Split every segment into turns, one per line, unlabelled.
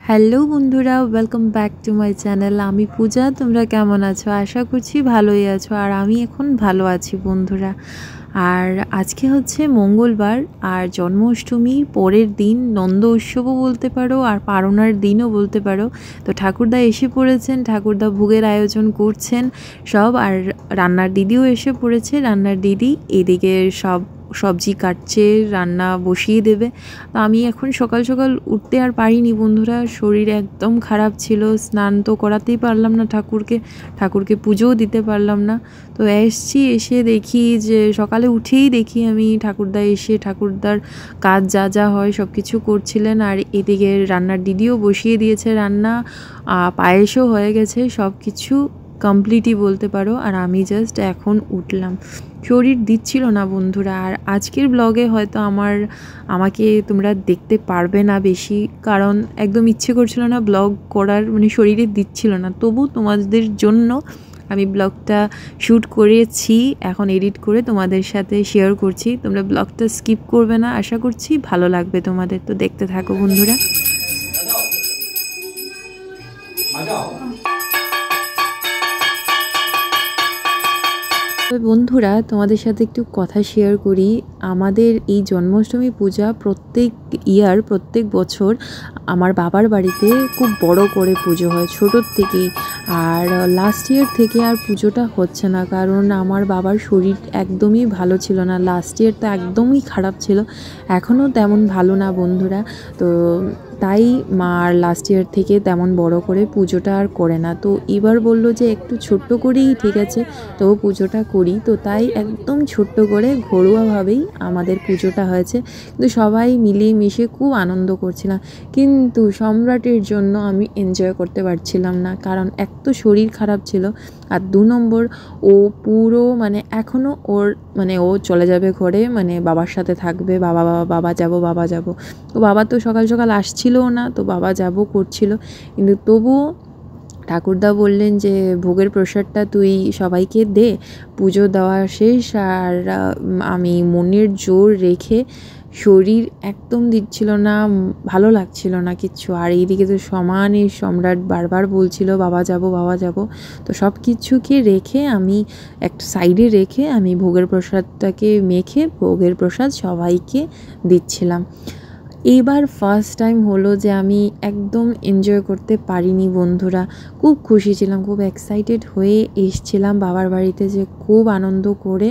Hello বন্ধুরা, welcome back to my channel. আমি পূজা। তোমরা কেমন আছো? আশা করছি ভালোই আছো। আর আমি এখন ভালো আছি বন্ধুরা। আর আজকে হচ্ছে মঙ্গলবার, আর জন্মাষ্টমী পরের দিন, নন্দ উৎসবও বলতে পারো আর পারনার দিনও বলতে পারো। তো ঠাকুরদা এসে পড়েছেন, ঠাকুরদা ভোগের আয়োজন করছেন সব। আর রান্নার দিদিও এসে পড়েছে। রান্নার দিদি এদিকে সব সবজি কাটছে, রান্না বসিয়ে দেবে। তো আমি এখন সকাল সকাল উঠতে আর পারিনি বন্ধুরা, শরীর একদম খারাপ ছিল। স্নান তো করাতেই পারলাম না ঠাকুরকে পুজোও দিতে পারলাম না। তো এসছি, এসে দেখি যে সকালে উঠেই দেখি আমি ঠাকুরদা এসে ঠাকুরদার কাজ যা যা হয় সব কিছু করছিলেন। আর এদিকে রান্নার দিদিও বসিয়ে দিয়েছে রান্না, পায়েসও হয়ে গেছে, সব কিছু কমপ্লিটই বলতে পারো। আর আমি জাস্ট এখন উঠলাম, শরীর দিচ্ছিল না বন্ধুরা। আর আজকের ব্লগে হয়তো আমাকে তোমরা দেখতে পারবে না বেশি, কারণ একদম ইচ্ছে করছিল না ব্লগ করার, মানে শরীরে দিচ্ছিল না। তবু তোমাদের জন্য আমি ব্লগটা শ্যুট করেছি, এখন এডিট করে তোমাদের সাথে শেয়ার করছি। তোমরা ব্লগটা স্কিপ করবে না, আশা করছি ভালো লাগবে তোমাদের। তো দেখতে থাকো বন্ধুরা। বন্ধুরা, তোমাদের সাথে একটু কথা শেয়ার করি। আমাদের এই জন্মাষ্টমী পূজা প্রত্যেক বছর আমার বাবার বাড়িতে খুব বড় করে পুজো হয় ছোটোর থেকেই। আর লাস্ট ইয়ার থেকে আর পুজোটা হচ্ছে না, কারণ আমার বাবার শরীর একদমই ভালো ছিল না। লাস্ট ইয়ার তো একদমই খারাপ ছিল, এখনও তেমন ভালো না বন্ধুরা। তো তাই মা আর লাস্ট ইয়ার থেকে তেমন বড় করে পুজোটা আর করে না। তো এবার বললো যে একটু ছোট্ট করেই ঠিক আছে, তো পুজোটা করি। তো তাই একদম ছোট্ট করে ঘরোয়াভাবেই আমাদের পুজোটা হয়েছে। কিন্তু সবাই মিলিয়ে মিশে খুব আনন্দ করছিলাম। কিন্তু সম্রাটের জন্য আমি এনজয় করতে পারছিলাম না, কারণ এক তো শরীর খারাপ ছিল, আর 2 নম্বর ও পুরো এখনও ও চলে যাবে ঘরে, বাবার সাথে থাকবে। বাবা যাব। তো বাবা তো সকাল সকাল আসছিলও না, তো বাবা যাব করছিল। কিন্তু তবুও ঠাকুরদা বললেন যে ভোগের প্রসাদটা তুই সবাইকে দে, পুজো দেওয়া শেষ। আর আমি মনের জোর রেখে, শরীর একদম দিচ্ছিল না, ভালো লাগছিল না কিচ্ছু। আর এইদিকে তো সমানে সম্রাট বারবার বলছিল বাবা যাব। তো সব কিছুকে রেখে আমি একটা সাইডে রেখে আমি ভোগের প্রসাদটাকে মেখে ভোগের প্রসাদ সবাইকে দিচ্ছিলাম। এইবার ফার্স্ট টাইম হলো যে আমি একদম এনজয় করতে পারিনি বন্ধুরা। খুব খুশি ছিলাম, খুব এক্সাইটেড হয়ে এসছিলাম বাবার বাড়িতে, যে খুব আনন্দ করে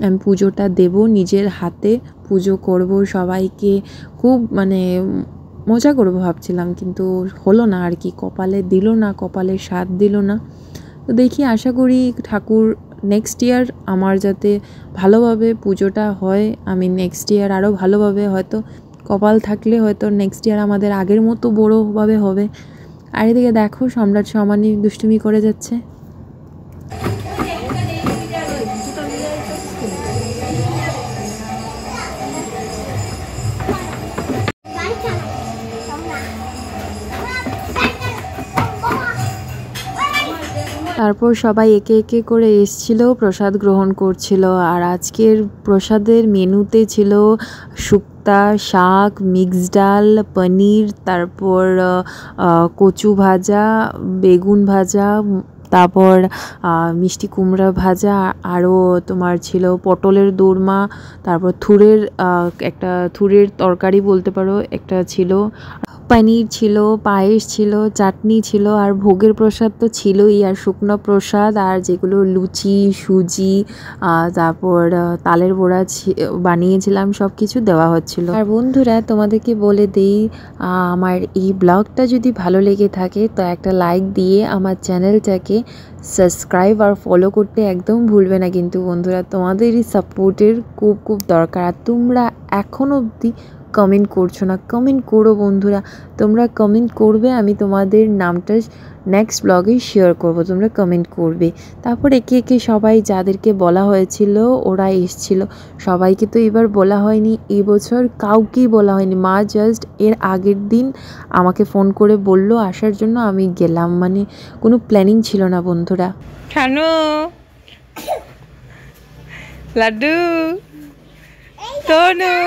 আমি পুজোটা দেব, নিজের হাতে পুজো করব, সবাইকে খুব মজা করবো ভাবছিলাম। কিন্তু হলো না আর কি, কপালে দিল না, কপালে সাথ দিল না। তো দেখি, আশা করি ঠাকুর নেক্সট ইয়ার আমার যাতে ভালোভাবে পুজোটা হয়, আমি নেক্সট ইয়ার আরও ভালোভাবে, হয়তো কপাল থাকলে হয়তো নেক্সট ইয়ার আমাদের আগের মতো বড়োভাবে হবে। আর এদিকে দেখো সম্রাট সমানই দুষ্টুমি করে যাচ্ছে। তারপর সবাই একে একে করে এসছিল, প্রসাদ গ্রহণ করছিল। আর আজকের প্রসাদের মেনুতে ছিল শুক্তা, শাক, মিক্স ডাল, পনির, তারপর কচু ভাজা, বেগুন ভাজা, তারপর মিষ্টি কুমড়া ভাজা, আরও তোমার ছিল পটলের দোরমা, তারপর থুরের তরকারি বলতে পারো একটা ছিল, পনির ছিল, পায়েস ছিল, চাটনি ছিল। আর ভোগের প্রসাদ তো ছিলই, আর শুকনো প্রসাদ, আর যেগুলো লুচি, সুজি, তারপর তালের বড়া বানিয়েছিলাম, সব কিছু দেওয়া হচ্ছিল। আর বন্ধুরা, তোমাদেরকে বলে দিই, আমার এই ব্লগটা যদি ভালো লেগে থাকে তো একটা লাইক দিয়ে আমার চ্যানেলটাকে সাবস্ক্রাইব আর ফলো করতে একদম ভুলবে না কিন্তু বন্ধুরা। তোমাদেরই সাপোর্টের খুব খুব দরকার। আর তোমরা এখন অবধি কমেন্ট করছো না, কমেন্ট করো বন্ধুরা। তোমরা কমেন্ট করবে, আমি তোমাদের নামটা নেক্সট ব্লগে শেয়ার করব, তোমরা কমেন্ট করবে। তারপর একে একে সবাই যাদেরকে বলা হয়েছিল ওরা এসছিল। সবাইকে তো এবার বলা হয়নি, এবছর কাউকেই বলা হয়নি। মা জাস্ট এর আগের দিন আমাকে ফোন করে বলল আসার জন্য, আমি গেলাম, কোনো প্ল্যানিং ছিল না বন্ধুরা।
খানো
লাড্ডু তনু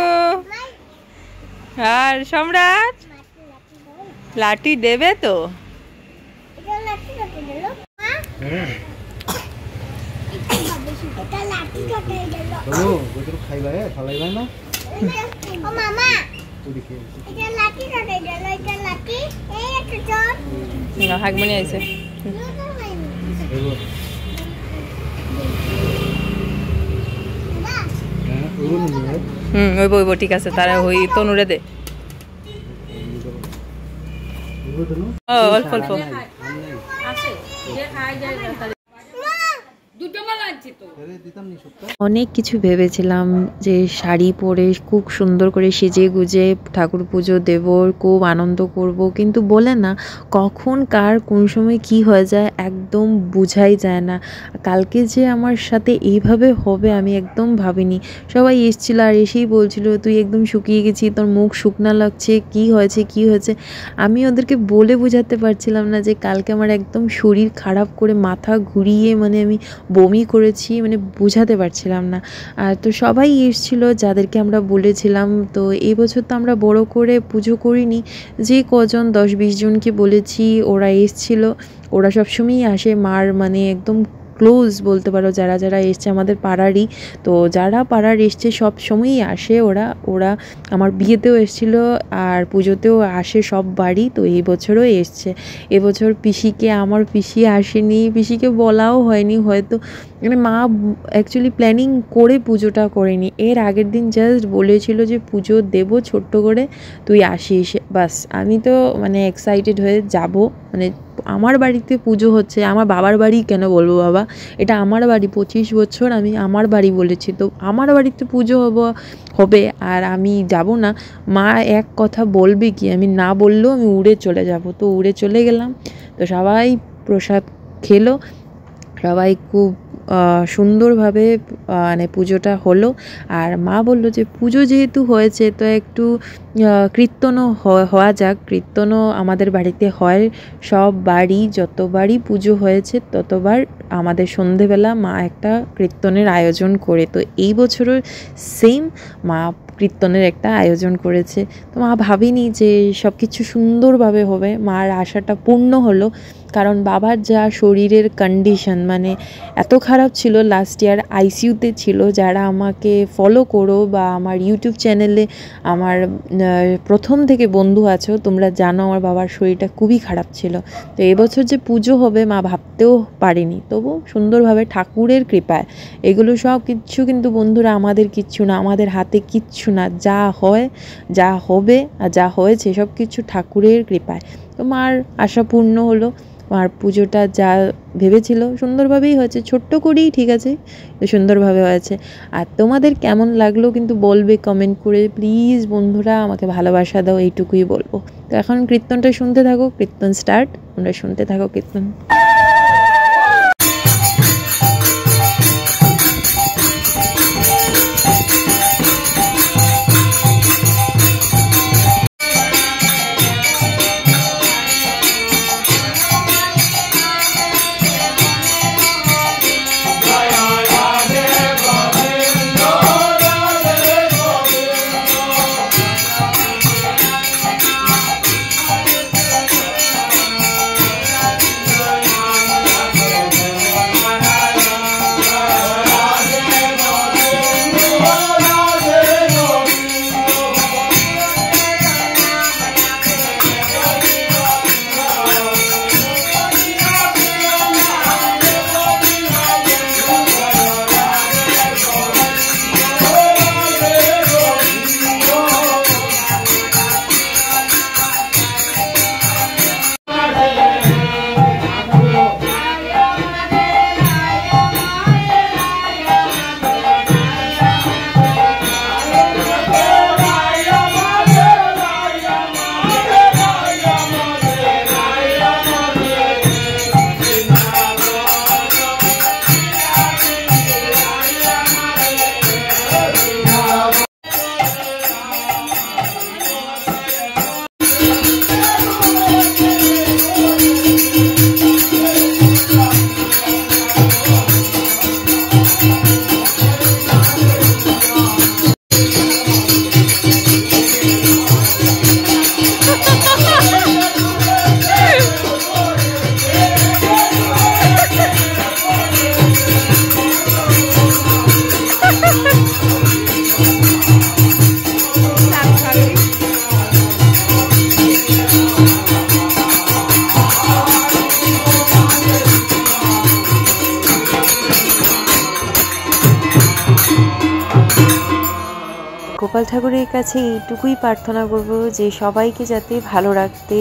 আর সম্রাট লাঠি দেবে তো হাগমনি আইছে ওইব ওইব ঠিক আছে তারা ওই তনুরে দে অল্প অল্প অনেক কিছু ভেবেছিলাম যে শাড়ি পরে খুব সুন্দর করে সেজে গুজে ঠাকুর পুজো দেব, খুব আনন্দ করব, কিন্তু বলে না কখন কার কোন সময় কি হয়ে যায় একদম বোঝাই যায় না। কালকে যে আমার সাথে এইভাবে হবে আমি একদম ভাবিনি। সবাই এসেছিল আর এসেই বলছিল তুই একদম শুকিয়ে গেছি, তোর মুখ শুকনা লাগছে, কি হয়েছে কি হয়েছে। আমি ওদেরকে বলে বোঝাতে পারছিলাম না যে কালকে আমার একদম শরীর খারাপ করে মাথা ঘুরিয়ে মানে আমি বমি করেছি, মানে বোঝাতে পারছিলাম না। আর তো সবাই এসেছিলো যাদেরকে আমরা বলেছিলাম। তো এই বছর তো আমরা বড় করে পুজো করিনি, যে কজন 10-20 জনকে বলেছি ওরা এসেছিলো। ওরা সবসময়ই আসে, মার মানে একদম ক্লোজ বলতে পারো, যারা যারা এসছে আমাদের পাড়ারই। তো যারা পাড়ার এসছে সব সময়ই আসে ওরা। ওরা আমার বিয়েতেও এসেছিলো আর পুজোতেও আসে সব বাড়ি। তো এই বছরও এসছে। এবছর পিসিকে, আমার পিসি আসেনি, পিসিকে বলাও হয়নি, হয়তো মানে মা অ্যাকচুয়ালি প্ল্যানিং করে পুজোটা করেনি। এর আগের দিন জাস্ট বলেছিল যে পুজো দেবো ছোট্ট করে, তুই আসিস, বাস। আমি তো মানে এক্সাইটেড হয়ে যাব, মানে আমার বাড়িতে পুজো হচ্ছে, আমার বাবার বাড়ি কেন বলবো বাবা, এটা আমার বাড়ি, 25 বছর আমি আমার বাড়ি বলেছি, তো আমার বাড়িতে পুজো হবে আর আমি যাব না? মা এক কথা বলবে কি, আমি না বললেও আমি উড়ে চলে যাব। তো উড়ে চলে গেলাম। তো সবাই প্রসাদ খেলো, সবাই খুব সুন্দরভাবে মানে পুজোটা হলো। আর মা বলল যে পুজো যেহেতু হয়েছে তো একটু কীর্তনও হওয়া যাক। কীর্তনও আমাদের বাড়িতে হয়, সব বাড়ি যতবারই পুজো হয়েছে ততবার আমাদের সন্ধেবেলা মা একটা কীর্তনের আয়োজন করে। তো এই বছরও সেম মা কীর্তনের একটা আয়োজন করেছে। তো মা ভাবিনি যে সব কিছু সুন্দরভাবে হবে, মার আশাটা পূর্ণ হলো। কারণ বাবার যা শরীরের কন্ডিশন মানে এত খারাপ ছিল, লাস্ট ইয়ার আইসিইউতে ছিল। যারা আমাকে ফলো করো বা আমার ইউটিউব চ্যানেলে আমার প্রথম থেকে বন্ধু আছো, তোমরা জানো আমার বাবার শরীরটা খুবই খারাপ ছিল। তো এবছর যে পুজো হবে মা ভাবতেও পারিনি, তবু সুন্দরভাবে ঠাকুরের কৃপায়। এগুলো সব কিচ্ছু কিন্তু বন্ধুরা আমাদের কিচ্ছু না, আমাদের হাতে কিচ্ছু না। যা হয়, যা হবে আর যা হয়েছে সব কিছু ঠাকুরের কৃপায়। তো মার আশা পূর্ণ হলো। আর পুজোটা যা ভেবেছিল সুন্দরভাবেই হয়েছে, ছোট্ট করেই ঠিক আছে, সুন্দরভাবে হয়েছে। আর তোমাদের কেমন লাগলো কিন্তু বলবে কমেন্ট করে প্লিজ বন্ধুরা, আমাকে ভালোবাসা দাও, এইটুকুই বলবো। তো এখন কীর্তনটা শুনতে থাকো, কীর্তন স্টার্ট, তোমরা শুনতে থাকো কীর্তন। গোপাল ঠাকুরের কাছে এইটুকুই প্রার্থনা করব যে সবাইকে যাতে ভালো রাখতে,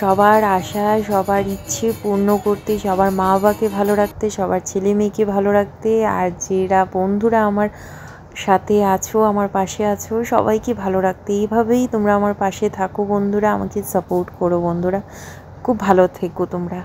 সবার আশা সবার ইচ্ছে পূর্ণ করতে, সবার মা বাবাকে ভালো রাখতে, সবার ছেলে মেয়েকে ভালো রাখতে, আর যারা বন্ধুরা আমার সাথে আছো, আমার পাশে আছো, সবাইকে ভালো রাখতে। এইভাবেই তোমরা আমার পাশে থাকো বন্ধুরা, আমাকে সাপোর্ট করো বন্ধুরা। খুব ভালো থেকো তোমরা।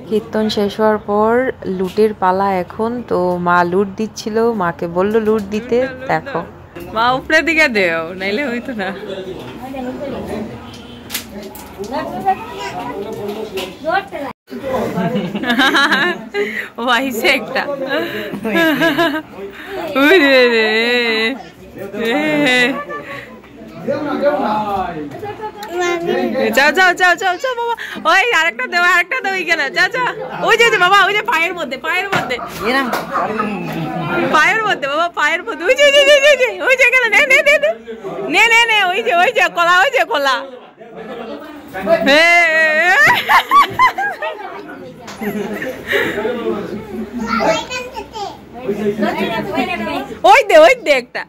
কীর্তন শেষ হওয়ার পর লুটের পালা এখন। তো মা লুট দিচ্ছিল, মাকে বললো লুট দিতে। দেখো মা উপরে দিকে দেও, নাইলে হইতো না। ও আইছে একটা। যাও যাও যাও যাও যাও বাবা, ওই আরেকটা দেও, আরেকটা দেও এখানে। যা যা, ওই যে বাবা, ওই যে পায়ের মধ্যে, পায়ের মধ্যে, পায়ের মধ্যে বাবা, পায়ের মধ্যে, ওই যে ওই যে এখানে, নে নে নে নে নে নে, ওই যে কলা, ওই যে কলা। ওই দে একটা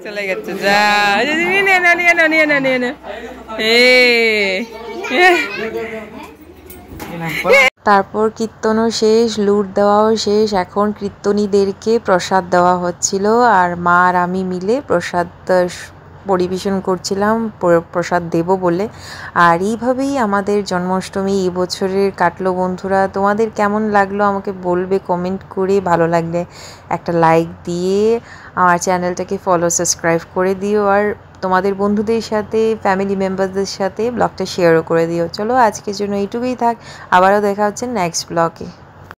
চলে গেছে। যা তারপর কীর্তনও শেষ, লুট দেওয়াও শেষ। এখন কীর্তনীদেরকে প্রসাদ দেওয়া হচ্ছিল, আর মা আর আমি মিলে প্রসাদ পরিবেশন করছিলাম, প্রসাদ দেব বলে। আর এইভাবেই আমাদের জন্মাষ্টমী এই বছরের কাটলো বন্ধুরা। তোমাদের কেমন লাগলো আমাকে বলবে কমেন্ট করে, ভালো লাগলে একটা লাইক দিয়ে আমার চ্যানেলটাকে ফলো সাবস্ক্রাইব করে দিও, আর তোমাদের বন্ধুদের সাথে ফ্যামিলি মেম্বারদের সাথে ব্লগটা শেয়ারও করে দিও। চলো আজকের জন্য এইটুকুই থাক, আবারও দেখা হচ্ছে নেক্সট ব্লগে।